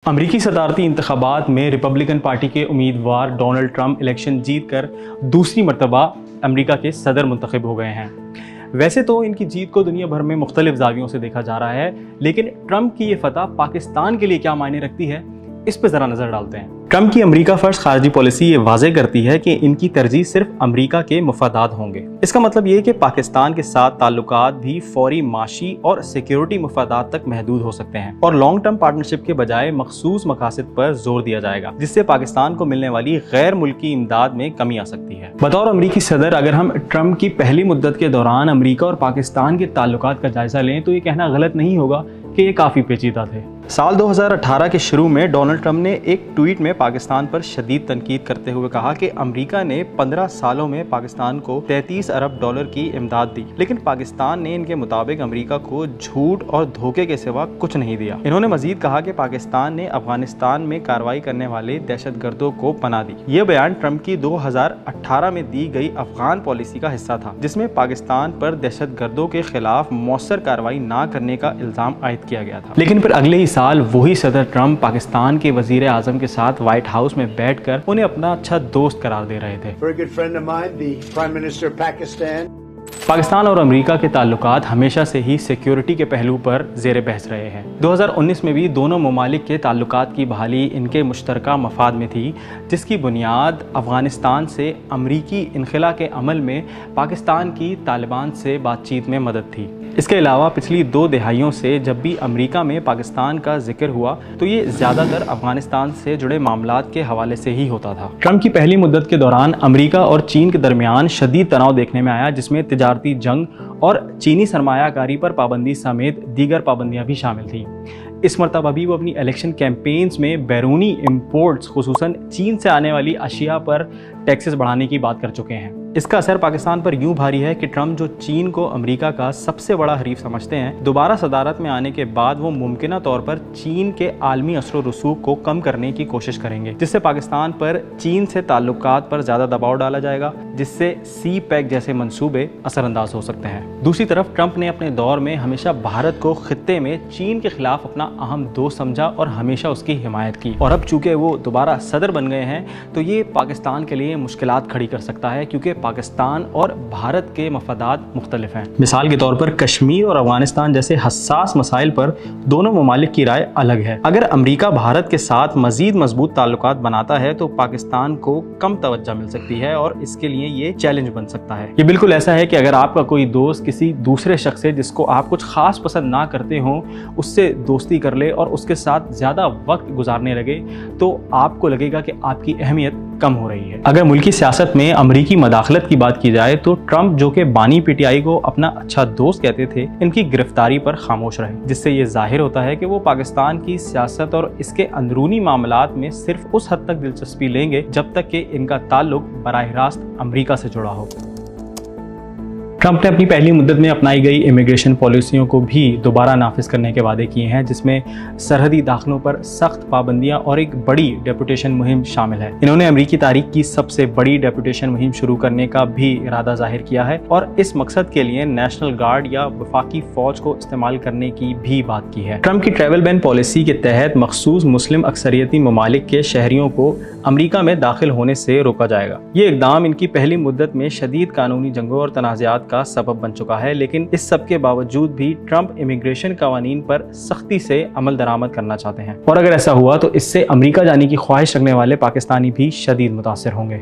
अमरीकी सदारती इंतखाबात में रिपब्लिकन पार्टी के उम्मीदवार डोनाल्ड ट्रंप इलेक्शन जीत कर दूसरी मरतबा अमरीका के सदर मुंतखब हो गए हैं। वैसे तो इनकी जीत को दुनिया भर में मुख्तलिफ जावियों से देखा जा रहा है, लेकिन ट्रंप की ये फतह पाकिस्तान के लिए क्या मायने रखती है, इस पर ज़रा नज़र डालते हैं। ट्रंप की अमरीका फर्स्ट खारजी पॉलिसी ये वाज़ेह करती है कि इनकी तरजीह सिर्फ अमरीका के मफादात होंगे। इसका मतलब ये कि पाकिस्तान के साथ ताल्लुकात भी फौरी माशी और सिक्योरिटी मफादात तक महदूद हो सकते हैं और लॉन्ग टर्म पार्टनरशिप के बजाय मखसूस मकासद पर जोर दिया जाएगा, जिससे पाकिस्तान को मिलने वाली गैर मुल्की इमदाद में कमी आ सकती है। बतौर अमरीकी सदर अगर हम ट्रंप की पहली मुद्दत के दौरान अमरीका और पाकिस्तान के ताल्लुकात का जायजा लें तो ये कहना गलत नहीं होगा कि ये काफ़ी पेचीदा थे। साल 2018 के शुरू में डोनाल्ड ट्रंप ने एक ट्वीट में पाकिस्तान पर शदीद तनकीद करते हुए कहा कि अमेरिका ने 15 सालों में पाकिस्तान को 33 अरब डॉलर की इमदाद दी, लेकिन पाकिस्तान ने इनके मुताबिक अमेरिका को झूठ और धोखे के सिवा कुछ नहीं दिया। इन्होंने मजीद कहा कि पाकिस्तान ने अफगानिस्तान में कार्रवाई करने वाले दहशतगर्दों को पनाह दी। यह बयान ट्रंप की 2018 में दी गई अफगान पॉलिसी का हिस्सा था, जिसमें पाकिस्तान पर दहशतगर्दों के खिलाफ मौसर कार्रवाई न करने का इल्जाम आयद किया गया था। लेकिन फिर अगले ही साल वही सदर ट्रंप पाकिस्तान के वजीर आजम के साथ व्हाइट हाउस में बैठकर उन्हें अपना अच्छा दोस्त करार दे रहे थे। पाकिस्तान और अमेरिका के ताल्लुकात हमेशा से ही सिक्योरिटी के पहलू पर ज़ेर बहस रहे हैं। 2019 में भी दोनों ममालिक के ताल्लुकात की बहाली इनके मुश्तरका मफाद में थी, जिसकी बुनियाद अफगानिस्तान से अमरीकी इनखला के अमल में पाकिस्तान की तालिबान से बातचीत में मदद थी। इसके अलावा पिछली 2 दहाइयों से जब भी अमेरिका में पाकिस्तान का जिक्र हुआ तो ये ज़्यादातर अफगानिस्तान से जुड़े मामलात के हवाले से ही होता था। ट्रंप की पहली मुद्दत के दौरान अमेरिका और चीन के दरमियान शदीद तनाव देखने में आया, जिसमें तिजारती जंग और चीनी सरमायाकारी पर पाबंदी समेत दीगर पाबंदियां भी शामिल थीं। इस मरतबा भी वो अपनी इलेक्शन कैंपेन्स में बैरूनी इम्पोर्ट्स खुसूसन चीन से आने वाली अशिया पर टैक्सेस बढ़ाने की बात कर चुके हैं। इसका असर पाकिस्तान पर यूं भारी है कि ट्रंप, जो चीन को अमेरिका का सबसे बड़ा हरीफ समझते हैं, दोबारा सदारत में आने के बाद वो मुमकिना तौर पर चीन के आलमी असर रसूख को कम करने की कोशिश करेंगे, जिससे पाकिस्तान पर चीन से ताल्लुकात पर ज़्यादा दबाव डाला जाएगा, जिससे सी पैक जैसे मंसूबे असरअंदाज हो सकते हैं। दूसरी तरफ ट्रंप ने अपने दौर में हमेशा भारत को खित्ते में चीन के खिलाफ अपना अहम दोस्त समझा और हमेशा उसकी हिमायत की, और अब चूंकि वो दोबारा सदर बन गए हैं तो ये पाकिस्तान के लिए मुश्किलात खड़ी कर सकता है, क्योंकि पाकिस्तान और भारत के मफादात मुख्तलिफ हैं। मिसाल के तौर पर कश्मीर और अफगानिस्तान जैसे हसास मसाइल पर दोनों ममालिक की राय अलग है। अगर अमेरिका भारत के साथ मजीद मजबूत ताल्लुकात बनाता है तो पाकिस्तान को कम तवज्जो मिल सकती है और इसके लिए ये चैलेंज बन सकता है। ये बिल्कुल ऐसा है कि अगर आपका कोई दोस्त किसी दूसरे शख्स से जिसको आप कुछ खास पसंद ना करते हो उससे दोस्ती कर ले और उसके साथ ज्यादा वक्त गुजारने लगे तो आपको लगेगा कि आपकी अहमियत कम हो रही है। अगर मुल्की सियासत में अमरीकी मदाखलत की बात की जाए तो ट्रंप, जो कि बानी पीटीआई को अपना अच्छा दोस्त कहते थे, इनकी गिरफ्तारी पर खामोश रहे, जिससे ये जाहिर होता है कि वो पाकिस्तान की सियासत और इसके अंदरूनी मामलात में सिर्फ उस हद तक दिलचस्पी लेंगे जब तक कि इनका ताल्लुक बराह रास्त अमरीका से जुड़ा हो। ट्रंप ने अपनी पहली मुद्दत में अपनाई गई इमिग्रेशन पॉलिसियों को भी दोबारा नाफिज करने के वादे किए हैं, जिसमें सरहदी दाखिलों पर सख्त पाबंदियां और एक बड़ी डेपुटेशन मुहिम शामिल है। इन्होंने अमरीकी तारीख की सबसे बड़ी डेपुटेशन मुहिम शुरू करने का भी इरादा जाहिर किया है और इस मकसद के लिए नेशनल गार्ड या वफाकी फौज को इस्तेमाल करने की भी बात की है। ट्रंप की ट्रैवल बैन पॉलिसी के तहत मखसूस मुस्लिम अक्सरियती ममालिक के शहरियों को अमरीका में दाखिल होने से रोका जाएगा। ये इकदाम इनकी पहली मुद्दत में शदीद कानूनी जंगों और तनाज़ात का सबब बन चुका है, लेकिन इस सब के बावजूद भी ट्रंप इमिग्रेशन कवानीन पर सख्ती से अमल दरामद करना चाहते हैं, और अगर ऐसा हुआ तो इससे अमेरिका जाने की ख्वाहिश रखने वाले पाकिस्तानी भी शदीद मुतासिर होंगे।